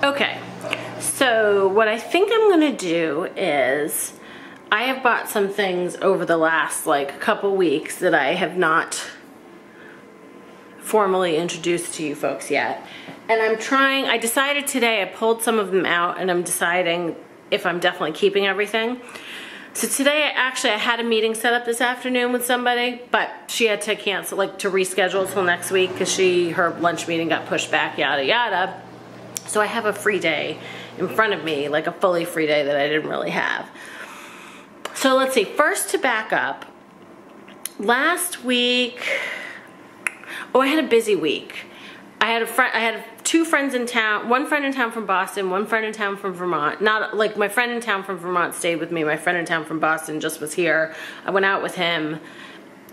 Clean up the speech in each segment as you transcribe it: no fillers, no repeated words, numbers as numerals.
Okay, so what I think I'm gonna do is I have bought some things over the last like couple weeks that I have not formally introduced to you folks yet. And I decided today, I pulled some of them out and I'm deciding if I'm definitely keeping everything. So today, I had a meeting set up this afternoon with somebody, but she had to cancel, like to reschedule till next week because her lunch meeting got pushed back, yada, yada. So I have a free day in front of me, like a fully free day that I didn't really have. So let's see, first to back up, last week, I had a busy week. I had two friends in town, one friend in town from Boston, one friend in town from Vermont. Not like my friend in town from Vermont stayed with me. My friend in town from Boston just was here. I went out with him.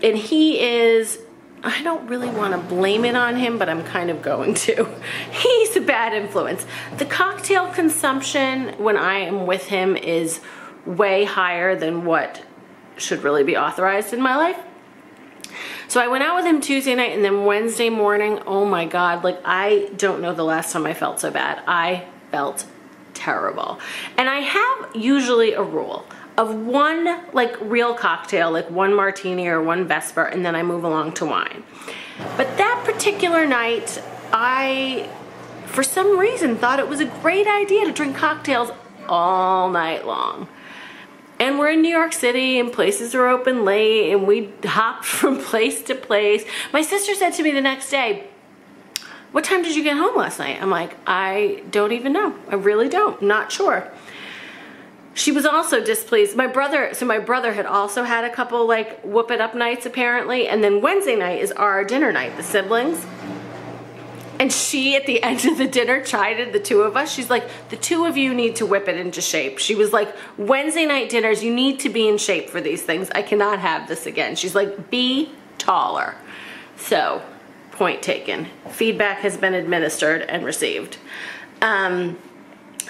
And he is, I don't really want to blame it on him, but I'm kind of going to. He's a bad influence. The cocktail consumption when I am with him is way higher than what should really be authorized in my life. So I went out with him Tuesday night, and then Wednesday morning, oh my God, like I don't know the last time I felt so bad. I felt terrible. And I have usually a rule of one like real cocktail, like one martini or one Vesper, and then I move along to wine. But that particular night, I, for some reason, thought it was a great idea to drink cocktails all night long. And we're in New York City and places are open late and we hopped from place to place. My sister said to me the next day, "What time did you get home last night?" I'm like, "I don't even know. I really don't. Not sure." She was also displeased. My brother had also had a couple like whoop it up nights apparently. And then Wednesday night is our dinner night, the siblings. And she, at the end of the dinner, chided the two of us. She's like, "The two of you need to whip it into shape." She was like, "Wednesday night dinners, you need to be in shape for these things. I cannot have this again." She's like, "Be taller." So, point taken. Feedback has been administered and received.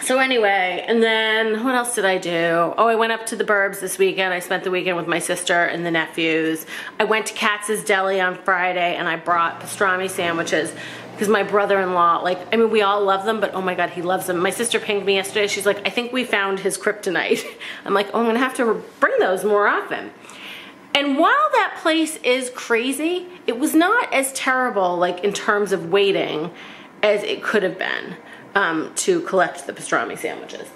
So anyway, and then what else did I do? Oh, I went up to the Burbs this weekend. I spent the weekend with my sister and the nephews. I went to Katz's Deli on Friday and I brought pastrami sandwiches because my brother-in-law, like, I mean, we all love them, but oh my God, he loves them. My sister pinged me yesterday. She's like, "I think we found his kryptonite." I'm like, "Oh, I'm gonna have to bring those more often." And while that place is crazy, it was not as terrible, like in terms of waiting, as it could have been. To collect the pastrami sandwiches.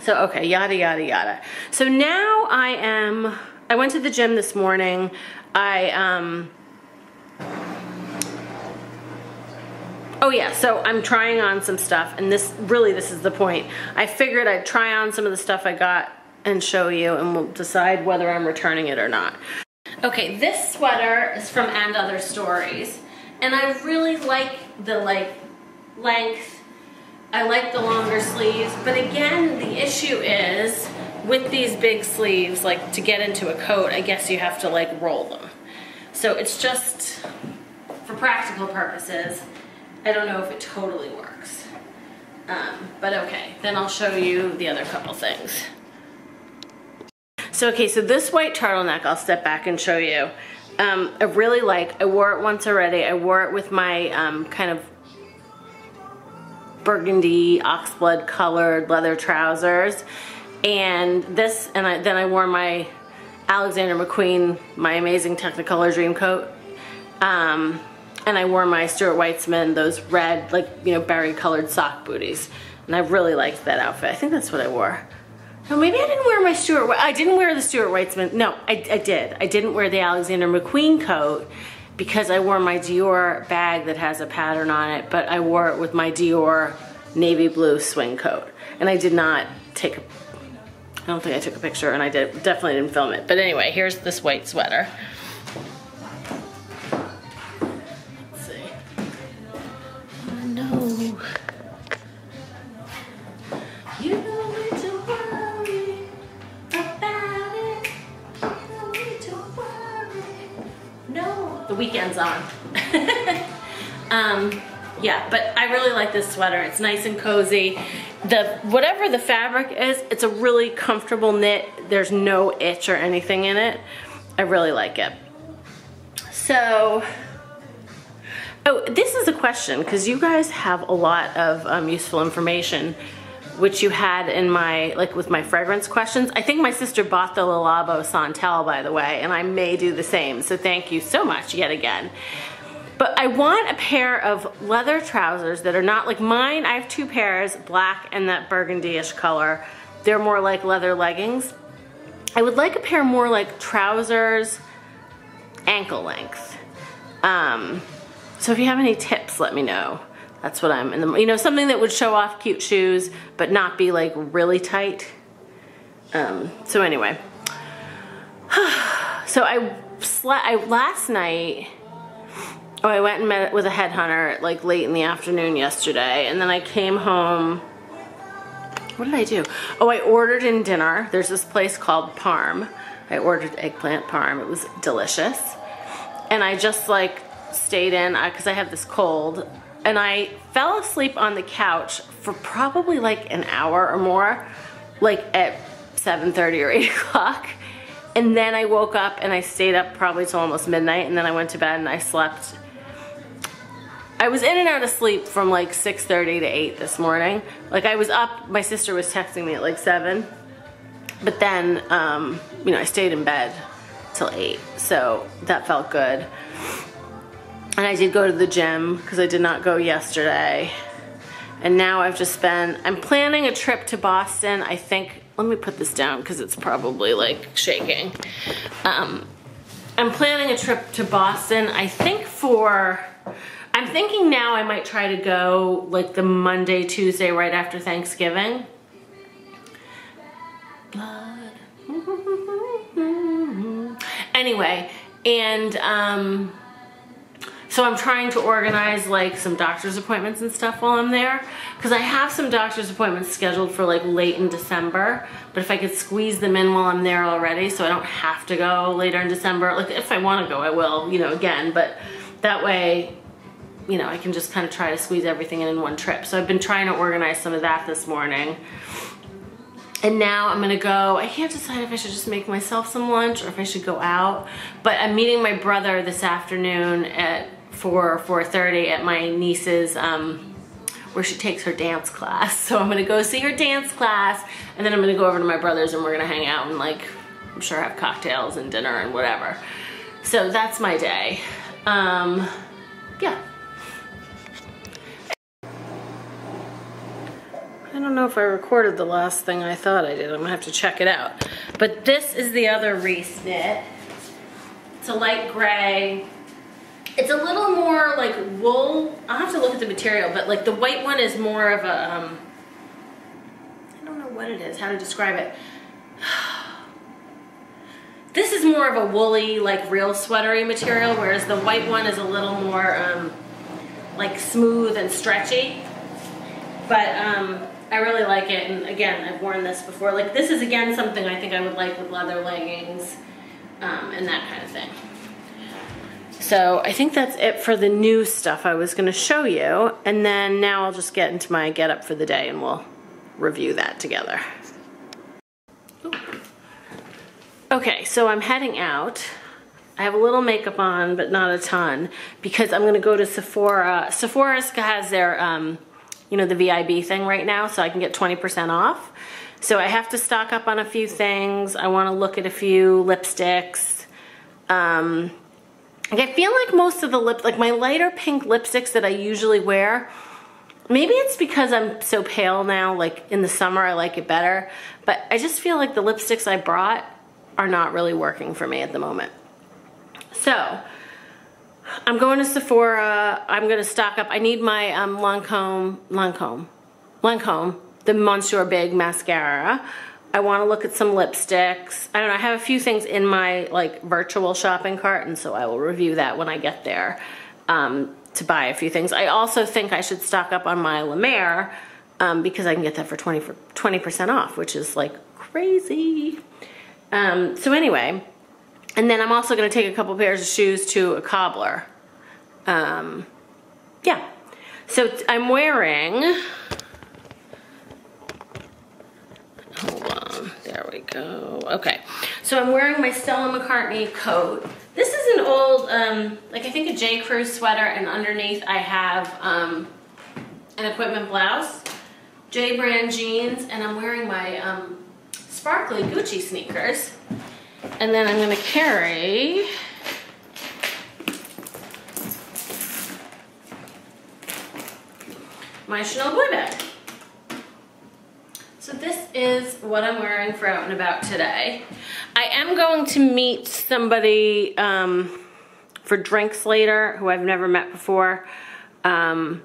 So, okay, yada, yada, yada. So now I went to the gym this morning. Oh yeah, so I'm trying on some stuff, and this is the point. I figured I'd try on some of the stuff I got and show you, and we'll decide whether I'm returning it or not. Okay, this sweater is from And Other Stories, and I really like the length. I like the longer sleeves, but again, the issue is with these big sleeves, like to get into a coat, I guess you have to like roll them. So it's just, for practical purposes, I don't know if it totally works. But okay, then I'll show you the other couple things. So okay, so this white turtleneck, I'll step back and show you. I really like, I wore it once already. I wore it with my kind of burgundy oxblood colored leather trousers, and this, and then I wore my Alexander McQueen, my amazing Technicolor dream coat, and I wore my Stuart Weitzman, those red, like, you know, berry colored sock booties, and I really liked that outfit. I think that's what I wore. No, maybe I didn't wear my I didn't wear the Stuart Weitzman. No, I did. I didn't wear the Alexander McQueen coat because I wore my Dior bag that has a pattern on it, but I wore it with my Dior navy blue swing coat. And I did not take I don't think I took a picture, and I definitely didn't film it. But anyway, here's this white sweater. Let's see. Oh no. You don't need to worry about it. You don't need to worry. No. The weekend's on. Yeah, but I really like this sweater. It's nice and cozy. Whatever the fabric is, it's a really comfortable knit. There's no itch or anything in it. I really like it. So Oh, this is a question, because you guys have a lot of useful information, which you had in my, like with my fragrance questions. I think my sister bought the Le Labo Santal, by the way, and I may do the same, so thank you so much yet again. But I want a pair of leather trousers that are not like mine. I have 2 pairs, black and that burgundy-ish color. They're more like leather leggings. I would like a pair more like trousers, ankle length. So if you have any tips, let me know. That's what I'm in the, you know, something that would show off cute shoes, but not be like really tight. So anyway, so last night, I went and met with a headhunter like late in the afternoon yesterday, and then I came home. What did I do? Oh, I ordered in dinner. There's this place called Parm. I ordered eggplant parm. It was delicious. And I just like stayed in because I have this cold, and I fell asleep on the couch for probably like an hour or more, like at 7:30 or 8 o'clock. And then I woke up and I stayed up probably till almost midnight, and then I went to bed and I slept. I was in and out of sleep from like 6:30 to 8 this morning. Like I was up, my sister was texting me at like 7, but then, you know, I stayed in bed till 8, so that felt good. And I did go to the gym because I did not go yesterday. And now I've just been, I'm planning a trip to Boston. I think, let me put this down because it's probably like shaking. I'm planning a trip to Boston, I think I'm thinking now I might try to go like the Monday, Tuesday right after Thanksgiving. Blood. Anyway, and so I'm trying to organize like some doctor's appointments and stuff while I'm there, because I have some doctor's appointments scheduled for like late in December, but if I could squeeze them in while I'm there already so I don't have to go later in December, like if I want to go I will, you know, again, but that way, you know, I can just kind of try to squeeze everything in one trip. So I've been trying to organize some of that this morning. And now I'm gonna go, I can't decide if I should just make myself some lunch or if I should go out, but I'm meeting my brother this afternoon at 4:30 at my niece's, where she takes her dance class. So I'm gonna go see her dance class, and then I'm gonna go over to my brother's and we're gonna hang out and like, I'm sure have cocktails and dinner and whatever. So that's my day. Yeah. I don't know if I recorded the last thing I thought I did. I'm gonna have to check it out. But this is the other Reiss knit. It's a light gray. It's a little more like wool. I'll have to look at the material, but like the white one is more of a, I don't know what it is, how to describe it. This is more of a woolly, like real sweatery material, whereas the white one is a little more like smooth and stretchy. But I really like it, and again, I've worn this before. Like this is again something I think I would like with leather leggings and that kind of thing. So I think that's it for the new stuff I was gonna show you, and then now I'll just get into my get up for the day and we'll review that together. Ooh. Okay, so I'm heading out. I have a little makeup on, but not a ton, because I'm gonna go to Sephora. Sephora has their, you know, the VIB thing right now, so I can get 20% off. So I have to stock up on a few things. I wanna look at a few lipsticks. Like I feel like most of the like my lighter pink lipsticks that I usually wear, maybe it's because I'm so pale now, like in the summer I like it better, but I just feel like the lipsticks I brought are not really working for me at the moment. So I'm going to Sephora. I'm gonna stock up. I need my Lancome, the Monsieur Big mascara. I want to look at some lipsticks. I don't know, I have a few things in my like virtual shopping cart, and so I will review that when I get there to buy a few things. I also think I should stock up on my La Mer because I can get that for 20% off, which is like crazy. So anyway, and then I'm also going to take a couple pairs of shoes to a cobbler. Yeah, so I'm wearing, hold on, there we go. Okay, so I'm wearing my Stella McCartney coat This is an old, like I think a J. Crew sweater, and underneath I have an equipment blouse, J brand jeans, and I'm wearing my sparkly Gucci sneakers. And then I'm gonna carry my Chanel boy bag. So this is what I'm wearing for out and about today. I am going to meet somebody for drinks later who I've never met before. Kind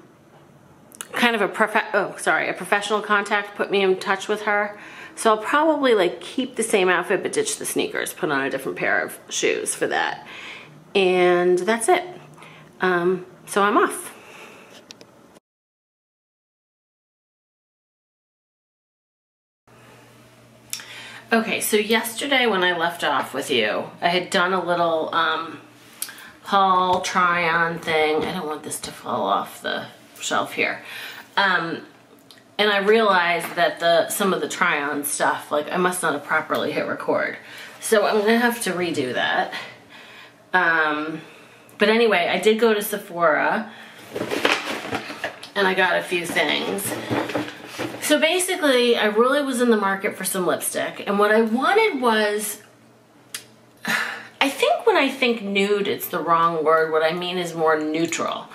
of a professional contact put me in touch with her. So I'll probably like keep the same outfit but ditch the sneakers, put on a different pair of shoes for that. And that's it. So I'm off. Okay, so yesterday when I left off with you, I had done a little haul try-on thing. I don't want this to fall off the shelf here. And I realized that some of the try-on stuff, like I must not have properly hit record. So I'm gonna have to redo that. But anyway, I did go to Sephora and I got a few things. So basically, I really was in the market for some lipstick, and what I wanted was, I think when I think nude, it's the wrong word. What I mean is more neutral.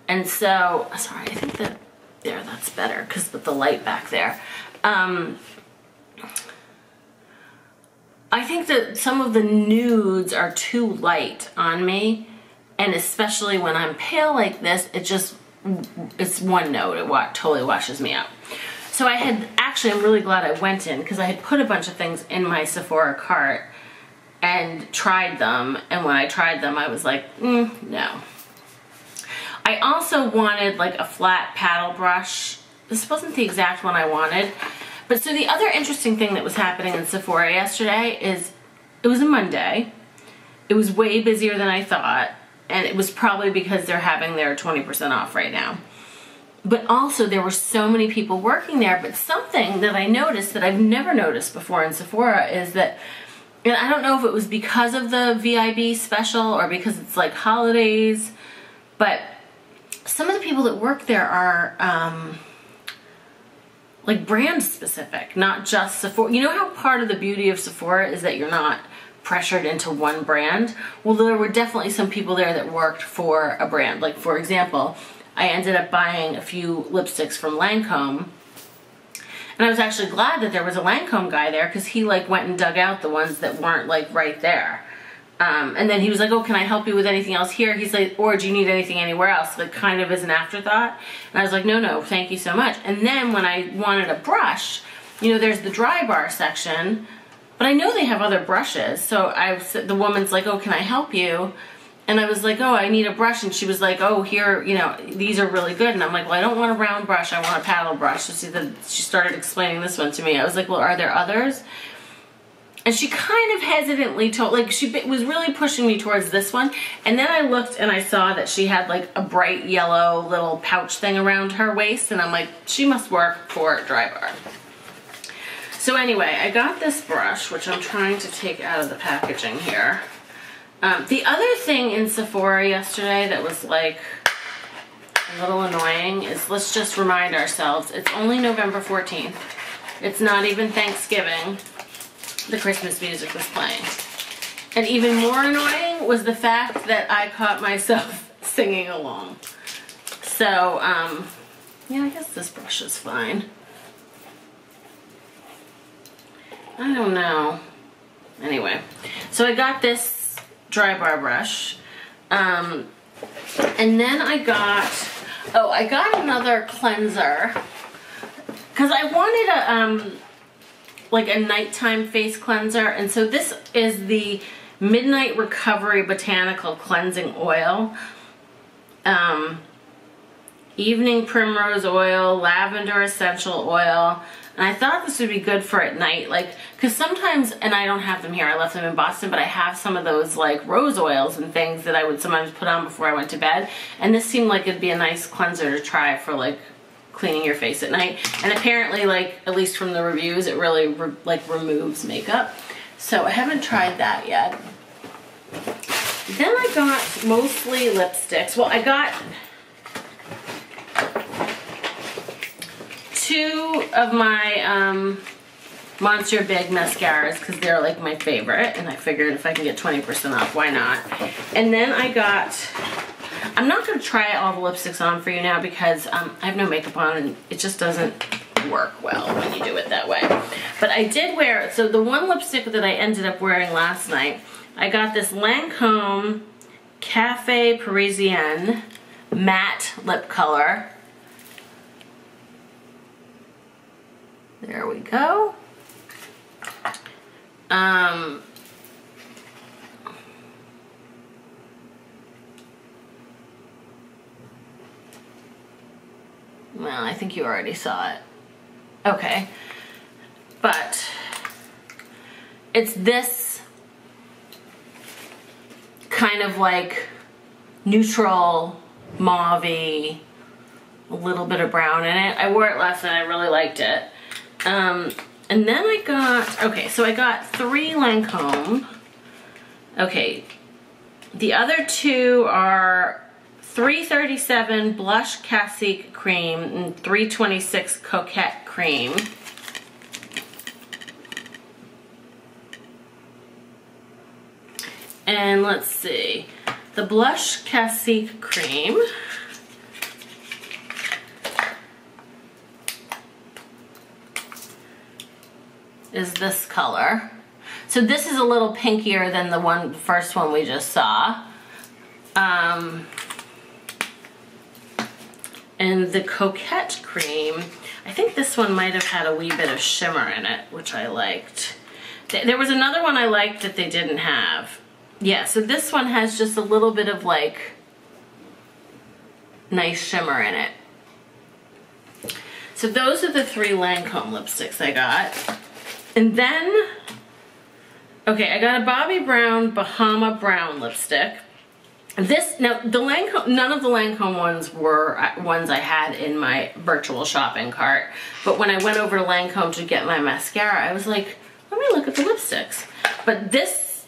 And so, sorry, I think that, there, that's better, because with the light back there. I think that some of the nudes are too light on me, and especially when I'm pale like this, it's one note, it totally washes me out. So I had, actually I'm really glad I went in because I had put a bunch of things in my Sephora cart and tried them, and when I tried them I was like, no. I also wanted like a flat paddle brush. This wasn't the exact one I wanted, but so the other interesting thing that was happening in Sephora yesterday is, it was a Monday, it was way busier than I thought, and it was probably because they're having their 20% off right now. But also there were so many people working there, but something that I noticed that I've never noticed before in Sephora is that, and I don't know if it was because of the VIB special or because it's like holidays, but some of the people that work there are like brand specific, not just Sephora. You know how part of the beauty of Sephora is that you're not pressured into one brand? Well, there were definitely some people there that worked for a brand. Like for example, I ended up buying a few lipsticks from Lancome, and I was actually glad that there was a Lancome guy there because he like went and dug out the ones that weren't like right there. And then he was like, oh, can I help you with anything else here? He's like, or do you need anything anywhere else? Like kind of as an afterthought. And I was like, no, thank you so much. And then when I wanted a brush, you know, there's the dry bar section, but I know they have other brushes. So the woman's like, oh, can I help you? And I was like, oh, I need a brush. And she was like, oh, here, you know, these are really good. And I'm like, well, I don't want a round brush. I want a paddle brush. So she started explaining this one to me. I was like, well, are there others? And she kind of hesitantly told, like she was really pushing me towards this one. And then I looked and I saw that she had like a bright yellow little pouch thing around her waist. And I'm like, she must work for Dry Bar. So anyway, I got this brush, which I'm trying to take out of the packaging here. The other thing in Sephora yesterday that was like a little annoying is, let's just remind ourselves, it's only November 14th. It's not even Thanksgiving. The Christmas music was playing. And even more annoying was the fact that I caught myself singing along. So, yeah, I guess this brush is fine. I don't know. Anyway, so I got this Dry Bar brush, and then I got another cleanser because I wanted like a nighttime face cleanser, and so this is the Midnight Recovery Botanical Cleansing Oil, Evening Primrose Oil, Lavender Essential Oil. And I thought this would be good for at night, like, because sometimes, and I don't have them here, I left them in Boston, but I have some of those like rose oils and things that I would sometimes put on before I went to bed. And this seemed like it'd be a nice cleanser to try for like cleaning your face at night. And apparently, like, at least from the reviews, it really removes makeup. So I haven't tried that yet. Then I got mostly lipsticks. Well, I got 2 of my Monster Big mascaras because they're like my favorite, and I figured if I can get 20% off, why not? And then I got, I'm not going to try all the lipsticks on for you now because I have no makeup on and it just doesn't work well when you do it that way. But I did wear, so the one lipstick that I ended up wearing last night, I got this Lancome Cafe Parisienne matte lip color. There we go. Well, I think you already saw it. Okay. But it's this kind of like neutral mauve-y, a little bit of brown in it. I wore it last night. I really liked it. And then I got, okay, so I got 3 Lancome. Okay, the other 2 are 337 Blush Classique Cream and 326 Coquette Cream. And let's see, the Blush Classique Cream is this color. So this is a little pinkier than the first one we just saw. And the Coquette Cream, I think this one might have had a wee bit of shimmer in it, which I liked. There was another one I liked that they didn't have. Yeah, so this one has just a little bit of like nice shimmer in it. So those are the 3 Lancome lipsticks I got. And then, okay, I got a Bobbi Brown Bahama Brown lipstick. This, now the Lancome, none of the Lancome ones were ones I had in my virtual shopping cart. But when I went over to Lancome to get my mascara, I was like, let me look at the lipsticks. But this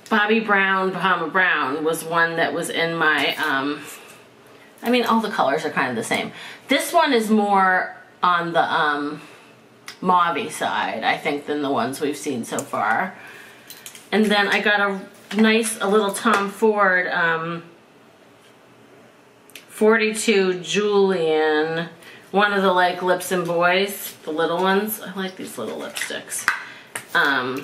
Bobbi Brown Bahama Brown was one that was in my, I mean, all the colors are kind of the same. This one is more on the mauve-y side, I think, than the ones we've seen so far. And then I got a little Tom Ford 42 Julian, one of the like Lips and Boys, the little ones. I like these little lipsticks. I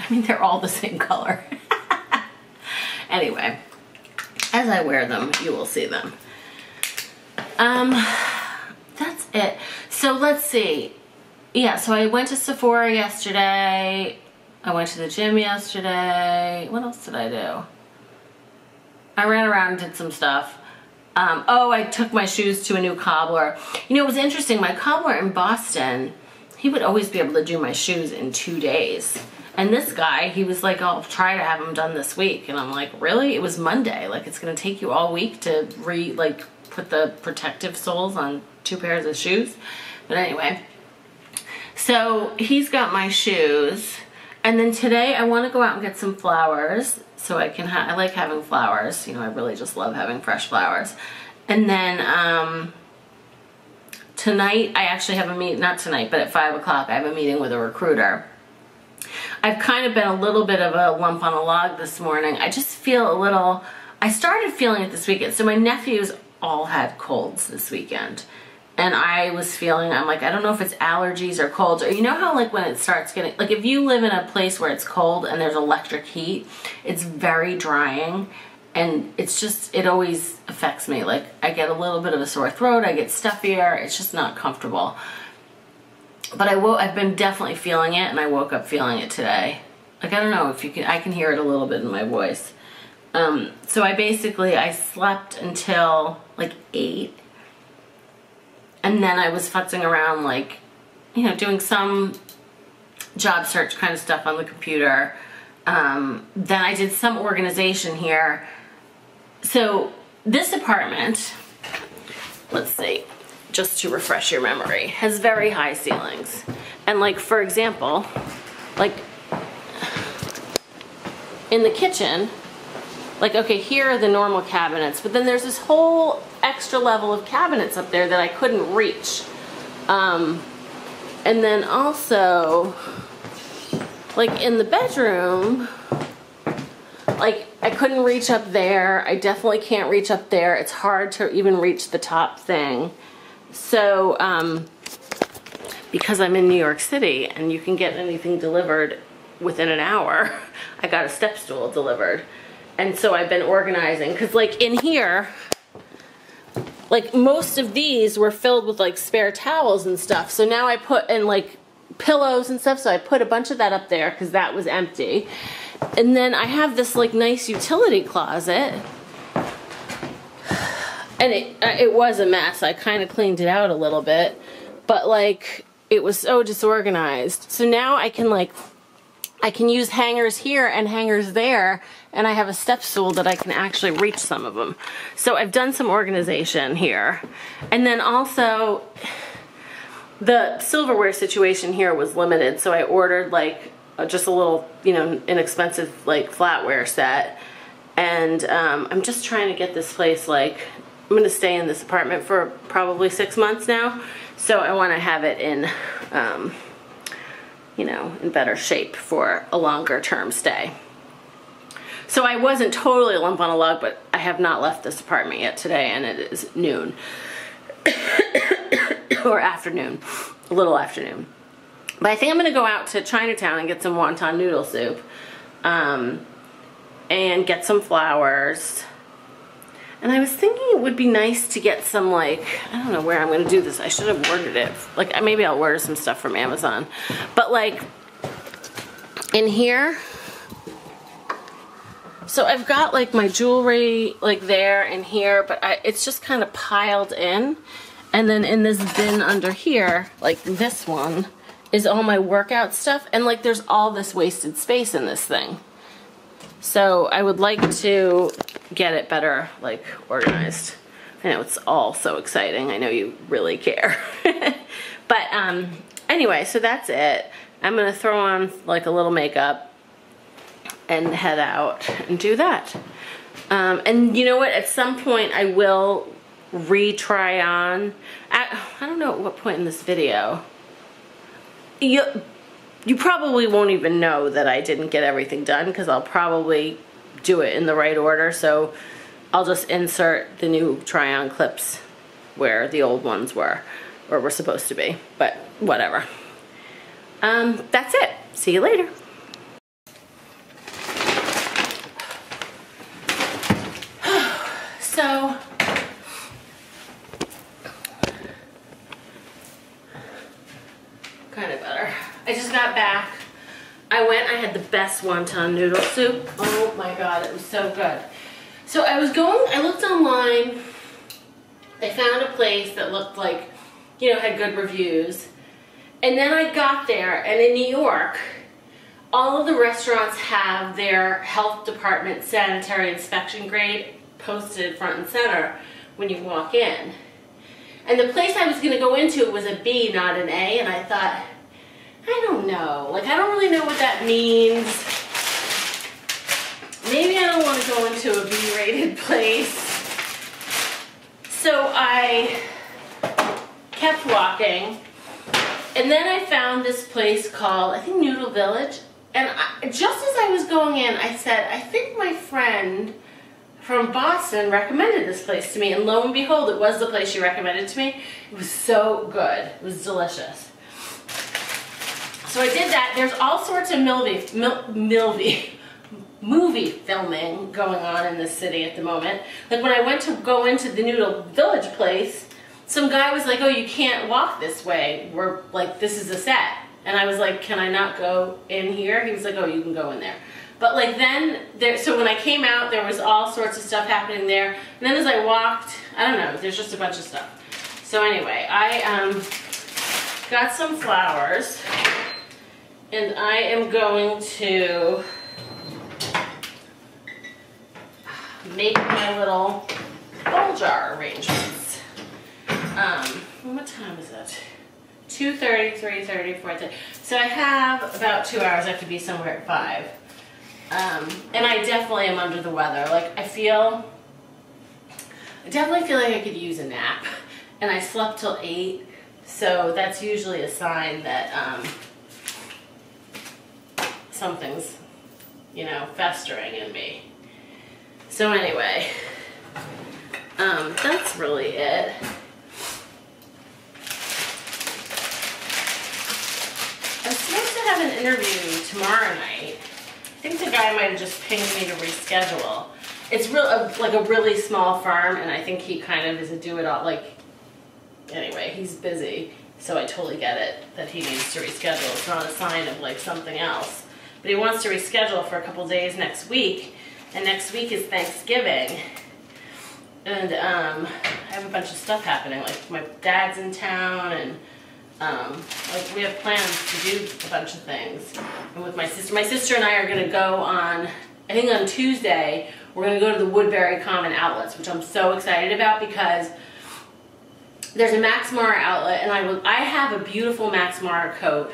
mean, they're all the same color. Anyway, as I wear them, you will see them. That's it. So let's see. Yeah, so I went to Sephora yesterday. I went to the gym yesterday. What else did I do? I ran around and did some stuff. Oh, I took my shoes to a new cobbler. You know, it was interesting. My cobbler in Boston, he would always be able to do my shoes in 2 days. And this guy, he was like, I'll try to have them done this week. And I'm like, really? It was Monday. Like, it's going to take you all week to put the protective soles on 2 pairs of shoes. But anyway, so he's got my shoes. And then today I want to go out and get some flowers so I can I like having flowers. You know, I really just love having fresh flowers. And then tonight I actually have a meeting, not tonight, but at 5 o'clock I have a meeting with a recruiter. I've kind of been a little bit of a lump on a log this morning. I just feel a little, I started feeling it this weekend. So my nephews all had colds this weekend. And I was feeling, I'm like, I don't know if it's allergies or colds. Or you know how like when it starts getting, like if you live in a place where it's cold and there's electric heat, it's very drying. And it's just, it always affects me. Like I get a little bit of a sore throat, I get stuffier, it's just not comfortable. But I've been definitely feeling it, and I woke up feeling it today. Like I don't know if you can, I can hear it a little bit in my voice. So I slept until like 8. And then I was futzing around, like, you know, doing some job search kind of stuff on the computer. Then I did some organization here. So this apartment, let's see, just to refresh your memory, has very high ceilings. And like, for example, like, in the kitchen, like, okay, here are the normal cabinets, but then there's this whole extra level of cabinets up there that I couldn't reach. And then also, like in the bedroom, like I couldn't reach up there. I definitely can't reach up there. It's hard to even reach the top thing. So, because I'm in New York City and you can get anything delivered within an hour, I got a step stool delivered. And so I've been organizing, because like in here, like most of these were filled with like spare towels and stuff. So now I put in like pillows and stuff. So I put a bunch of that up there because that was empty. And then I have this like nice utility closet. And it was a mess. I kind of cleaned it out a little bit. But like it was so disorganized. So now I can use hangers here and hangers there, and I have a step stool that I can actually reach some of them. So I've done some organization here. And then also, the silverware situation here was limited, so I ordered like just a little, you know, inexpensive like flatware set. And I'm just trying to get this place, like, I'm gonna stay in this apartment for probably 6 months now. So I wanna have it in, you know, in better shape for a longer term stay. So I wasn't totally a lump on a log, but I have not left this apartment yet today, and it is noon. Or afternoon, a little afternoon. But I think I'm gonna go out to Chinatown and get some wonton noodle soup, and get some flowers. And I was thinking it would be nice to get some, like, I don't know where I'm gonna do this. I should have ordered it. Like, maybe I'll order some stuff from Amazon. But like, in here, so I've got like my jewelry like there and here, but it's just kind of piled in. And then in this bin under here, like this one, is all my workout stuff. And like there's all this wasted space in this thing. So I would like to get it better, like, organized. I know it's all so exciting. I know you really care. But anyway, so that's it. I'm gonna throw on like a little makeup and head out and do that. And you know what? At some point I will retry on. I don't know at what point in this video. You probably won't even know that I didn't get everything done, because I'll probably do it in the right order. So I'll just insert the new try-on clips where the old ones were, or were supposed to be, but whatever. That's it. See you later. So, kind of better. I just got back. I had the best wonton noodle soup. Oh my God, it was so good. So I looked online. I found a place that looked like, you know, had good reviews. And then I got there, and in New York, all of the restaurants have their health department sanitary inspection grade posted front and center when you walk in. And the place I was gonna go into was a B, not an A, and I thought, I don't know. Like, I don't really know what that means. Maybe I don't want to go into a B-rated place. So I kept walking. And then I found this place called, I think, Noodle Village. And just as I was going in, I said, I think my friend from Boston recommended this place to me. And lo and behold, it was the place she recommended to me. It was so good. It was delicious. So I did that. There's all sorts of movie filming going on in this city at the moment. Like when I went to go into the Noodle Village place, some guy was like, oh, you can't walk this way. We're like, this is a set. And I was like, can I not go in here? He was like, oh, you can go in there. But like then, so when I came out, there was all sorts of stuff happening there. And then as I walked, I don't know, there's just a bunch of stuff. So anyway, I got some flowers. And I am going to make my little bowl jar arrangements. What time is it? 2:30, 3:30, 4:30. So I have about 2 hours. I have to be somewhere at 5. And I definitely am under the weather. Like, I definitely feel like I could use a nap. And I slept till 8, so that's usually a sign that something's, you know, festering in me. So anyway, that's really it. I'm supposed to have an interview tomorrow night. I think the guy might have just pinged me to reschedule. It's like a really small firm, and I think he kind of is a do-it-all. Like, anyway, he's busy, so I totally get it that he needs to reschedule. It's not a sign of like something else. But he wants to reschedule for a couple days next week, and next week is Thanksgiving. And I have a bunch of stuff happening. Like, my dad's in town, and like, we have plans to do a bunch of things. And with my sister and I are going to go on, I think on Tuesday, we're going to go to the Woodbury Common Outlets, which I'm so excited about because there's a Max Mara outlet, and I have a beautiful Max Mara coat,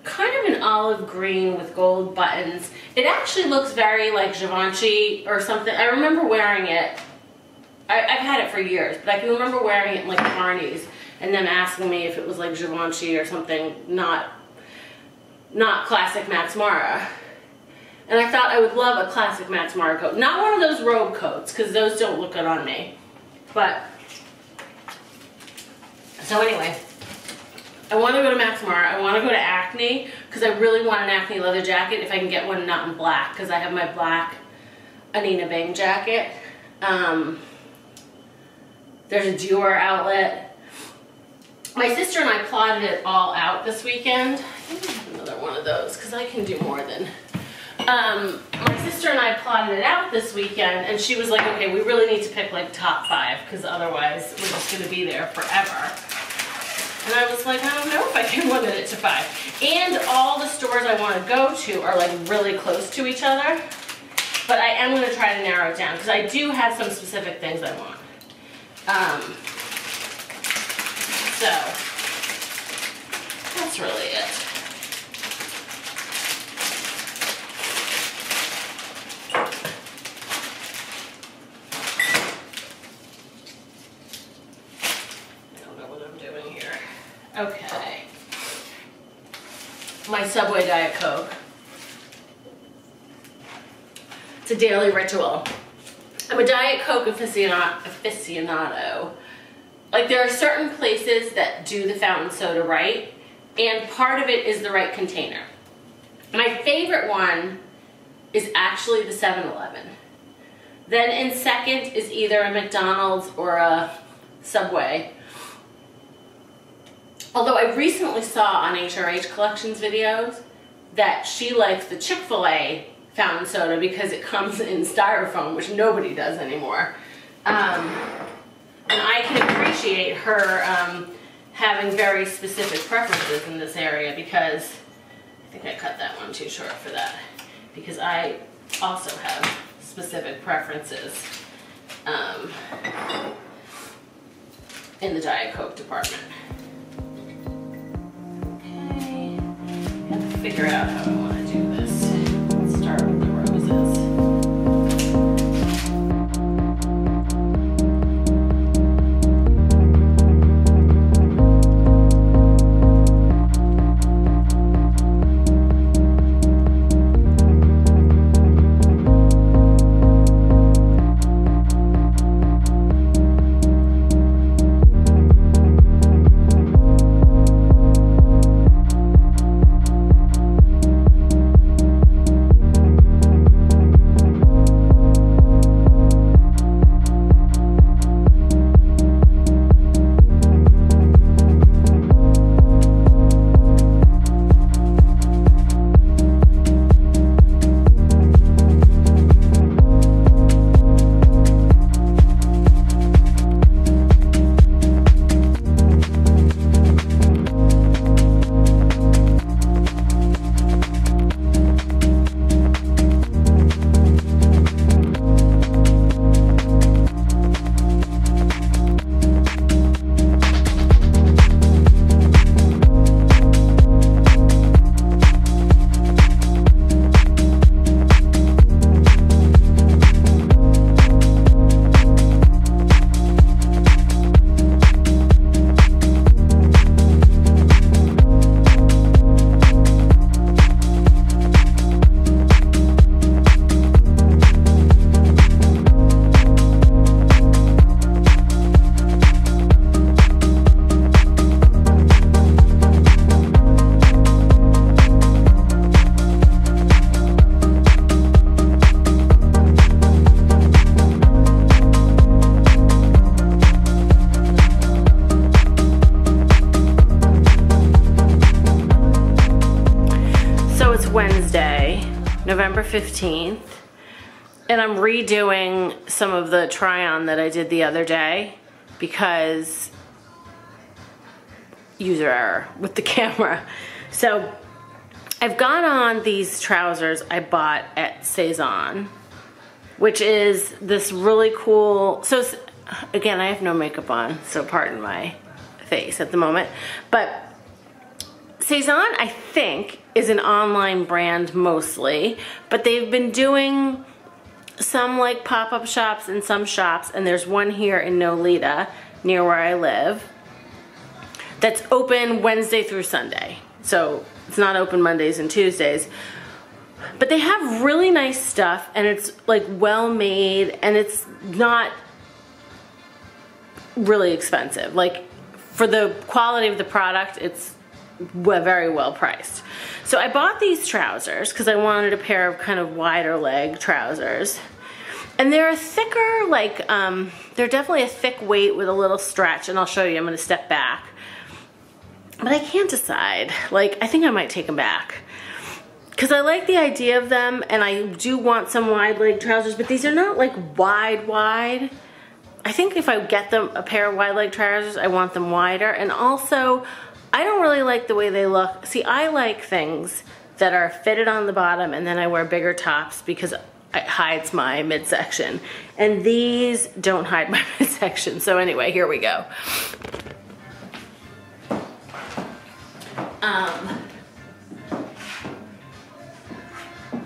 kind of an olive green with gold buttons. It actually looks very like Givenchy or something. I remember wearing it. I've had it for years, but I can remember wearing it in like Barney's and them asking me if it was like Givenchy or something, not classic Max Mara. And I thought I would love a classic Max Mara coat. Not one of those robe coats, because those don't look good on me. But, so anyway, I want to go to Max Mara. I want to go to Acne, because I really want an Acne leather jacket if I can get one not in black, because I have my black Anina Bing jacket. There's a Dior outlet. My sister and I plotted it all out this weekend. I think I have another one of those, because I can do more than... my sister and I plotted it out this weekend, and she was like, okay, we really need to pick like top 5, because otherwise we're just going to be there forever. And I was like, I don't know if I can limit it to 5. And all the stores I want to go to are like really close to each other, but I am going to try to narrow it down, because I do have some specific things I want. So that's really it. Okay. My Subway Diet Coke. It's a daily ritual. I'm a Diet Coke aficionado. Like, there are certain places that do the fountain soda right, and part of it is the right container. My favorite one is actually the 7-Eleven. Then in second is either a McDonald's or a Subway. Although I recently saw on HRH Collections videos that she likes the Chick-fil-A fountain soda because it comes in styrofoam, which nobody does anymore. And I can appreciate her having very specific preferences in this area, because I think I cut that one too short for that, because I also have specific preferences in the Diet Coke department. Figure out how I want to do this. Let's start with the roses. 15th. And I'm redoing some of the try-on that I did the other day because user error with the camera. So I've got on these trousers I bought at Saison, which is this really cool, so again, I have no makeup on, so pardon my face at the moment, but Saison, I think, is an online brand mostly, but they've been doing some like pop-up shops in some shops, and there's one here in Nolita near where I live that's open Wednesday through Sunday. So it's not open Mondays and Tuesdays. But they have really nice stuff, and it's like well made, and it's not really expensive. Like for the quality of the product, it's very well priced. So I bought these trousers because I wanted a pair of kind of wider leg trousers. And they're a thicker, like, they're definitely a thick weight with a little stretch, and I'll show you, I'm gonna step back. But I can't decide. Like, I think I might take them back. Because I like the idea of them, and I do want some wide leg trousers, but these are not like wide. I think if I get them a pair of wide leg trousers, I want them wider. And also, I don't really like the way they look. See, I like things that are fitted on the bottom, and then I wear bigger tops because it hides my midsection. And these don't hide my midsection. So anyway, here we go.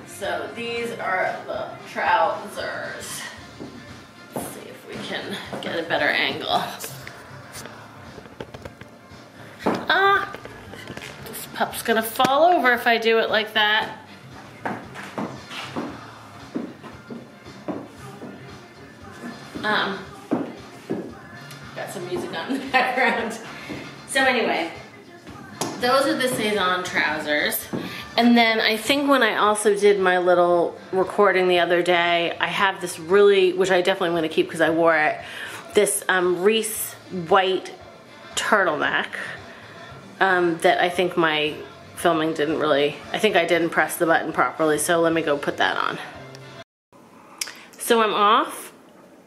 So these are the trousers. Let's see if we can get a better angle. Ah, this pup's gonna fall over if I do it like that. Got some music on in the background. So anyway, those are the Saison trousers. And then I think when I also did my little recording the other day, I have this really, which I definitely am gonna keep because I wore it, this Reiss white turtleneck that I think my filming didn't really, I think I didn't press the button properly, so let me go put that on. So I'm off.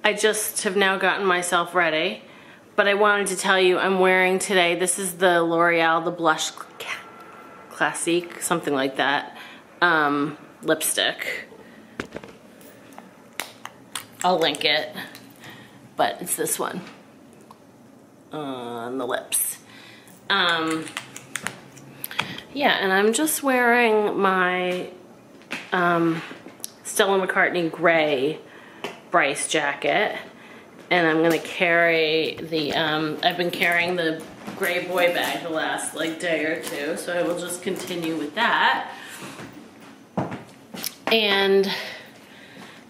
I just have now gotten myself ready, but I wanted to tell you I'm wearing today, this is the L'Oreal, the Blush Classique, something like that, lipstick. I'll link it, but it's this one on the lips. Yeah, and I'm just wearing my Stella McCartney gray Reiss jacket, and I'm gonna carry the, I've been carrying the gray boy bag the last like day or two, so I will just continue with that. And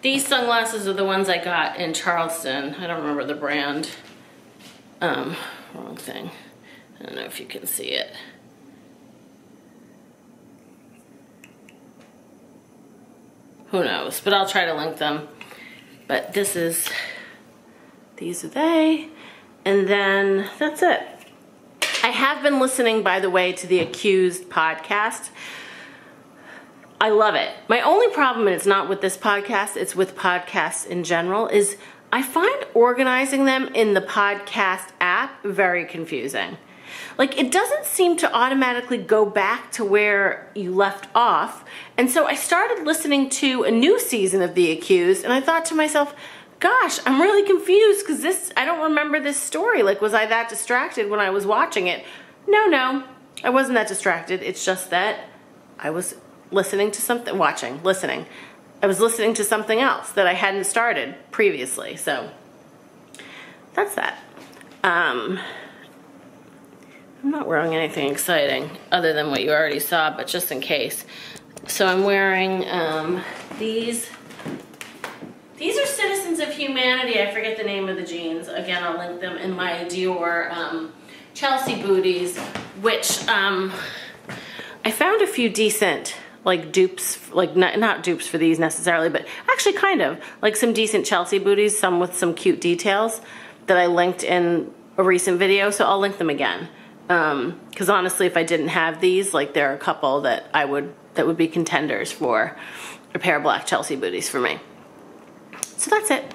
these sunglasses are the ones I got in Charleston. I don't remember the brand. Wrong thing. I don't know if you can see it. Who knows, but I'll try to link them. But this is, these are they, and then that's it. I have been listening, by the way, to the Accused podcast. I love it. My only problem, and it's not with this podcast, it's with podcasts in general, is I find organizing them in the podcast app very confusing. Like, it doesn't seem to automatically go back to where you left off. And so I started listening to a new season of The Accused, and I thought to myself, gosh, I'm really confused because this, I don't remember this story. Like, was I that distracted when I was watching it? No, I wasn't that distracted. It's just that I was listening to something, listening. I was listening to something else that I hadn't started previously. So that's that. I'm not wearing anything exciting other than what you already saw, but just in case. So I'm wearing these. These are Citizens of Humanity. I forget the name of the jeans. Again, I'll link them in my Dior Chelsea booties, which I found a few decent like dupes, like not dupes for these necessarily, but actually kind of like some decent Chelsea booties, some with some cute details that I linked in a recent video. So I'll link them again. Because honestly, if I didn't have these, like there are a couple that that would be contenders for a pair of black Chelsea booties for me. So that's it.